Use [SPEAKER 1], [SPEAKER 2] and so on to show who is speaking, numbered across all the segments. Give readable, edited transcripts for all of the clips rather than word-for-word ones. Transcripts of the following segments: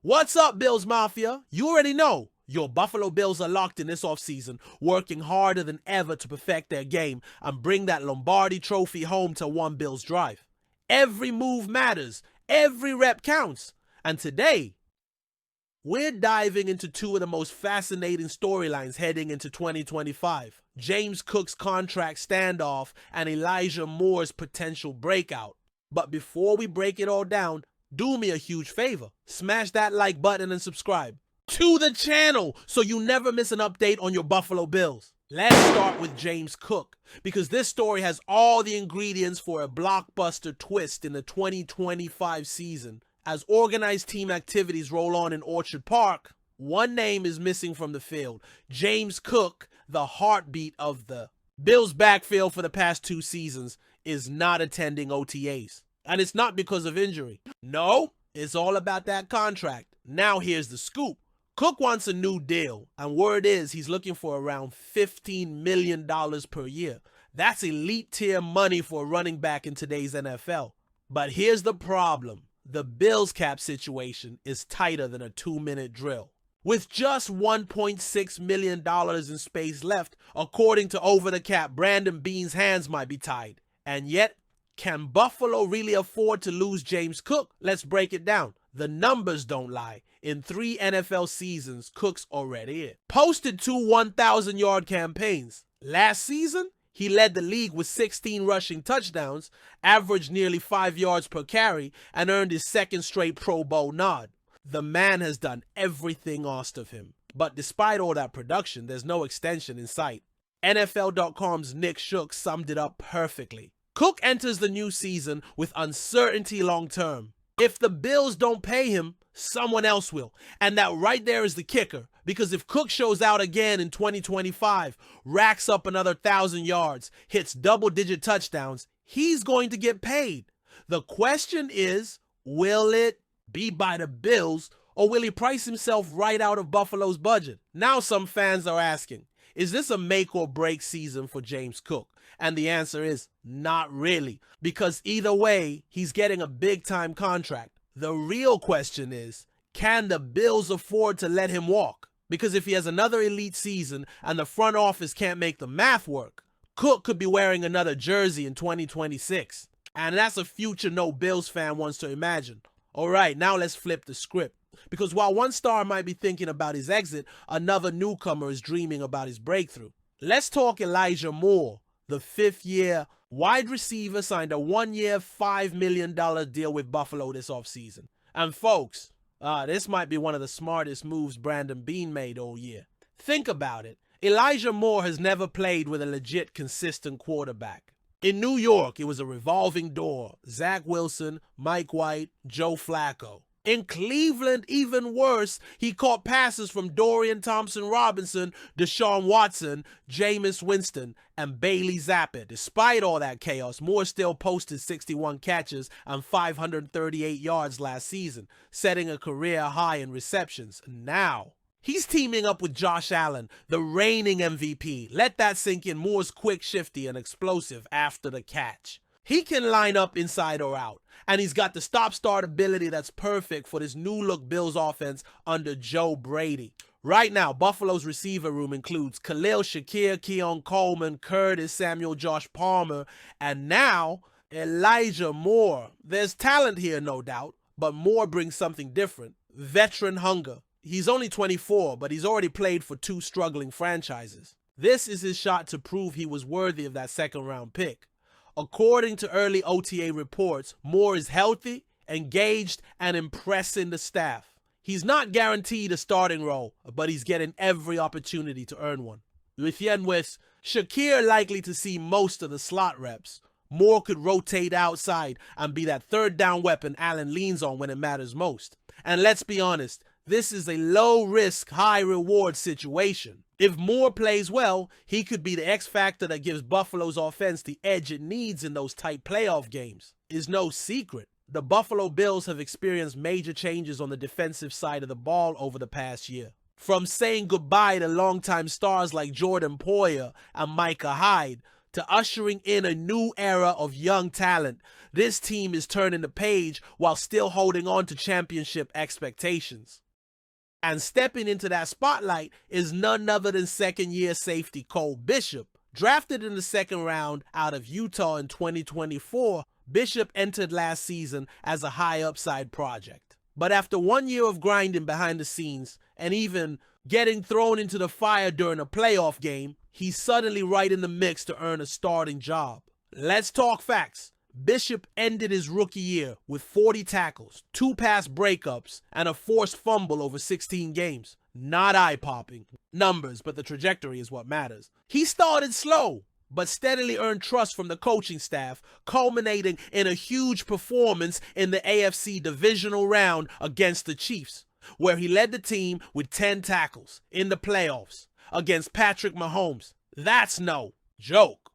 [SPEAKER 1] What's up, Bills Mafia? You already know your Buffalo Bills are locked in this offseason, working harder than ever to perfect their game and bring that Lombardi trophy home to one Bills drive. Every move matters, every rep counts. And today, we're diving into two of the most fascinating storylines heading into 2025. James Cook's contract standoff and Elijah Moore's potential breakout. But before we break it all down, do me a huge favor. Smash that like button and subscribe to the channel so you never miss an update on your Buffalo Bills. Let's start with James Cook, because this story has all the ingredients for a blockbuster twist in the 2025 season. As organized team activities roll on in Orchard Park, one name is missing from the field. James Cook, the heartbeat of the Bills backfield for the past 2 seasons, is not attending OTAs. And it's not because of injury. No, it's all about that contract. Now here's the scoop. Cook wants a new deal, and word is he's looking for around $15 million per year. That's elite tier money for a running back in today's NFL. But here's the problem. The Bills cap situation is tighter than a 2-minute drill. With just $1.6 million in space left, according to Over the Cap, Brandon Beane's hands might be tied. And yet, can Buffalo really afford to lose James Cook? Let's break it down. The numbers don't lie. In 3 NFL seasons, Cook's already in. Posted 2 1,000-yard campaigns. Last season, he led the league with 16 rushing touchdowns, averaged nearly 5 yards per carry, and earned his second straight Pro Bowl nod. The man has done everything asked of him. But despite all that production, there's no extension in sight. NFL.com's Nick Shook summed it up perfectly. Cook enters the new season with uncertainty long term. If the Bills don't pay him, someone else will. And that right there is the kicker. Because if Cook shows out again in 2025, racks up another 1,000 yards, hits double-digit touchdowns, he's going to get paid. The question is, will it be by the Bills, or will he price himself right out of Buffalo's budget? Now some fans are asking, is this a make or break season for James Cook? And the answer is not really, because either way, he's getting a big-time contract. The real question is, can the Bills afford to let him walk? Because if he has another elite season and the front office can't make the math work, Cook could be wearing another jersey in 2026. And that's a future no Bills fan wants to imagine. All right, now let's flip the script. Because while one star might be thinking about his exit, another newcomer is dreaming about his breakthrough. Let's talk Elijah Moore. The 5th-year wide receiver signed a 1-year, $5 million deal with Buffalo this offseason. And folks, this might be one of the smartest moves Brandon Beane made all year. Think about it. Elijah Moore has never played with a legit, consistent quarterback. In New York, it was a revolving door. Zach Wilson, Mike White, Joe Flacco. In Cleveland, even worse, he caught passes from Dorian Thompson-Robinson, Deshaun Watson, Jameis Winston, and Bailey Zappi. Despite all that chaos, Moore still posted 61 catches and 538 yards last season, setting a career high in receptions. Now, he's teaming up with Josh Allen, the reigning MVP. Let that sink in. Moore's quick, shifty, and explosive after the catch. He can line up inside or out, and he's got the stop-start ability that's perfect for this new-look Bills offense under Joe Brady. Right now, Buffalo's receiver room includes Khalil Shakir, Keon Coleman, Curtis Samuel, Josh Palmer, and now Elijah Moore. There's talent here, no doubt, but Moore brings something different. Veteran hunger. He's only 24, but he's already played for 2 struggling franchises. This is his shot to prove he was worthy of that second-round pick. According to early OTA reports, Moore is healthy, engaged, and impressing the staff. He's not guaranteed a starting role, but he's getting every opportunity to earn one. With Shakir likely to see most of the slot reps, Moore could rotate outside and be that third down weapon Allen leans on when it matters most. And let's be honest, this is a low-risk, high-reward situation. If Moore plays well, he could be the X factor that gives Buffalo's offense the edge it needs in those tight playoff games. It's no secret, the Buffalo Bills have experienced major changes on the defensive side of the ball over the past year. From saying goodbye to longtime stars like Jordan Poyer and Micah Hyde, to ushering in a new era of young talent, this team is turning the page while still holding on to championship expectations. And stepping into that spotlight is none other than second-year safety Cole Bishop. Drafted in the second round out of Utah in 2024, Bishop entered last season as a high-upside project. But after 1 year of grinding behind the scenes and even getting thrown into the fire during a playoff game, he's suddenly right in the mix to earn a starting job. Let's talk facts. Bishop ended his rookie year with 40 tackles, 2 pass breakups, and a forced fumble over 16 games. Not eye-popping numbers, but the trajectory is what matters. He started slow, but steadily earned trust from the coaching staff, culminating in a huge performance in the AFC divisional round against the Chiefs, where he led the team with 10 tackles in the playoffs against Patrick Mahomes. That's no joke.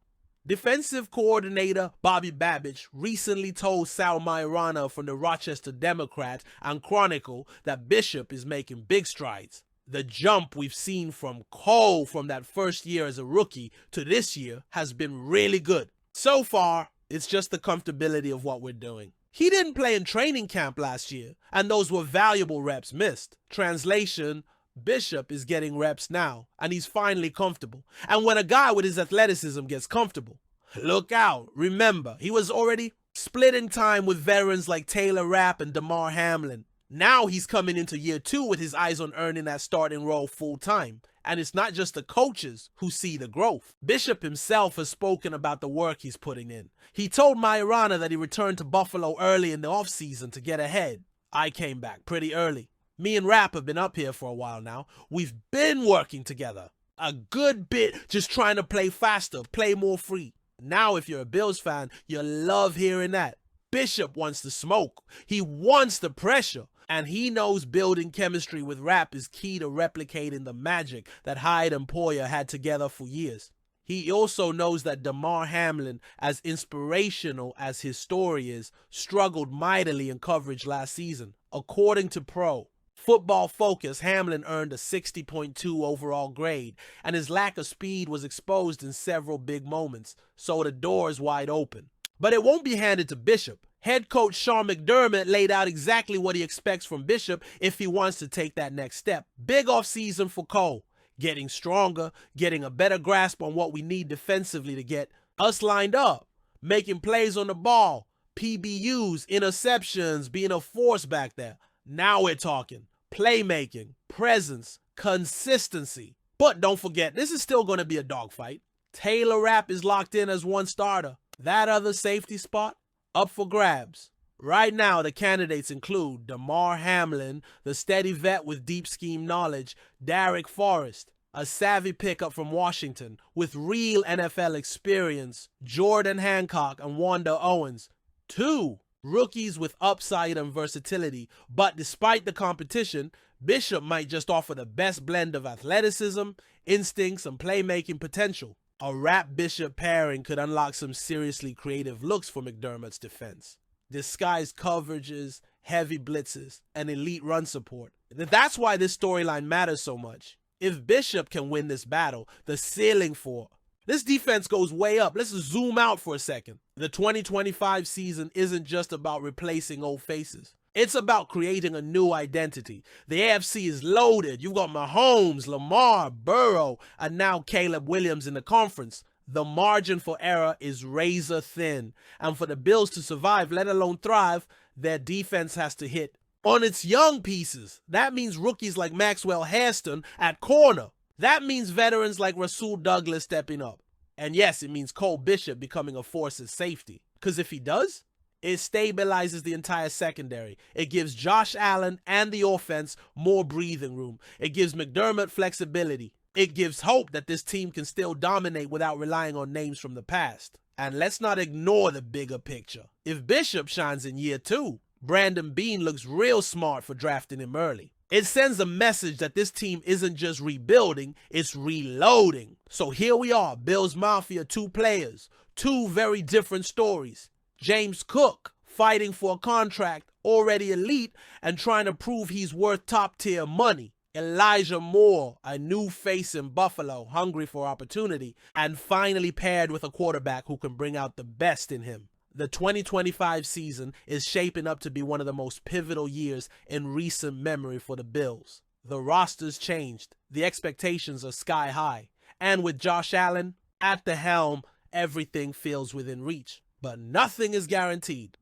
[SPEAKER 1] Defensive coordinator Bobby Babich recently told Sal Mairana from the Rochester Democrat and Chronicle that Bishop is making big strides. The jump we've seen from Cole from that first year as a rookie to this year has been really good. So far, it's just the comfortability of what we're doing. He didn't play in training camp last year, and those were valuable reps missed. Translation, Bishop is getting reps now, and he's finally comfortable. And when a guy with his athleticism gets comfortable, look out. Remember, he was already splitting time with veterans like Taylor Rapp and Damar Hamlin. Now he's coming into year 2 with his eyes on earning that starting role full time. And it's not just the coaches who see the growth. Bishop himself has spoken about the work he's putting in. He told Mairana that he returned to Buffalo early in the offseason to get ahead. I came back pretty early. Me and Rapp have been up here for a while now. We've been working together. A good bit, just trying to play faster, play more free. Now, if you're a Bills fan, you'll love hearing that. Bishop wants the smoke. He wants the pressure. And he knows building chemistry with Rapp is key to replicating the magic that Hyde and Poyer had together for years. He also knows that Damar Hamlin, as inspirational as his story is, struggled mightily in coverage last season. According to Pro Football Focus, Hamlin earned a 60.2 overall grade, and his lack of speed was exposed in several big moments, so the door is wide open. But it won't be handed to Bishop. Head coach Sean McDermott laid out exactly what he expects from Bishop if he wants to take that next step. Big offseason for Cole. Getting stronger, getting a better grasp on what we need defensively to get us lined up, making plays on the ball, PBUs, interceptions, being a force back there. Now we're talking. Playmaking, presence, consistency. But don't forget, this is still going to be a dogfight. Taylor Rapp is locked in as one starter. That other safety spot, up for grabs. Right now, the candidates include Damar Hamlin, the steady vet with deep scheme knowledge, Derek Forrest, a savvy pickup from Washington with real NFL experience, Jordan Hancock and Wanda Owens. 2 rookies with upside and versatility, but despite the competition, Bishop might just offer the best blend of athleticism, instincts, and playmaking potential. A Rapp-Bishop pairing could unlock some seriously creative looks for McDermott's defense. Disguised coverages, heavy blitzes, and elite run support. That's why this storyline matters so much. If Bishop can win this battle, the ceiling for this defense goes way up. Let's zoom out for a second. The 2025 season isn't just about replacing old faces. It's about creating a new identity. The AFC is loaded. You've got Mahomes, Lamar, Burrow, and now Caleb Williams in the conference. The margin for error is razor thin. And for the Bills to survive, let alone thrive, their defense has to hit on its young pieces. That means rookies like Maxwell Hairston at corner. That means veterans like Rasul Douglas stepping up. And yes, it means Cole Bishop becoming a force at safety. Because if he does, it stabilizes the entire secondary. It gives Josh Allen and the offense more breathing room. It gives McDermott flexibility. It gives hope that this team can still dominate without relying on names from the past. And let's not ignore the bigger picture. If Bishop shines in year 2, Brandon Beane looks real smart for drafting him early. It sends a message that this team isn't just rebuilding, it's reloading. So here we are, Bills Mafia, 2 players, 2 very different stories. James Cook fighting for a contract, already elite, and trying to prove he's worth top-tier money. Elijah Moore, a new face in Buffalo, hungry for opportunity, and finally paired with a quarterback who can bring out the best in him. The 2025 season is shaping up to be one of the most pivotal years in recent memory for the Bills. The roster's changed, the expectations are sky high, and with Josh Allen at the helm, everything feels within reach. But nothing is guaranteed.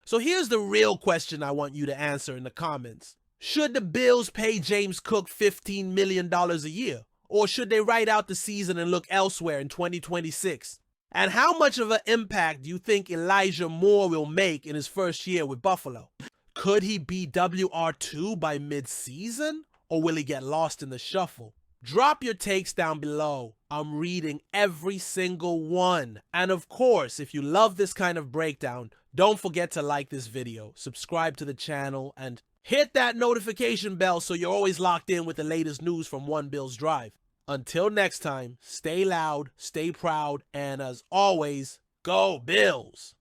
[SPEAKER 1] So here's the real question I want you to answer in the comments. Should the Bills pay James Cook $15 million a year? Or should they ride out the season and look elsewhere in 2026? And how much of an impact do you think Elijah Moore will make in his first year with Buffalo? Could he be WR2 by mid-season? Or will he get lost in the shuffle? Drop your takes down below. I'm reading every single one. And of course, if you love this kind of breakdown, don't forget to like this video, subscribe to the channel, and hit that notification bell so you're always locked in with the latest news from One Bills Drive. Until next time, stay loud, stay proud, and as always, go Bills!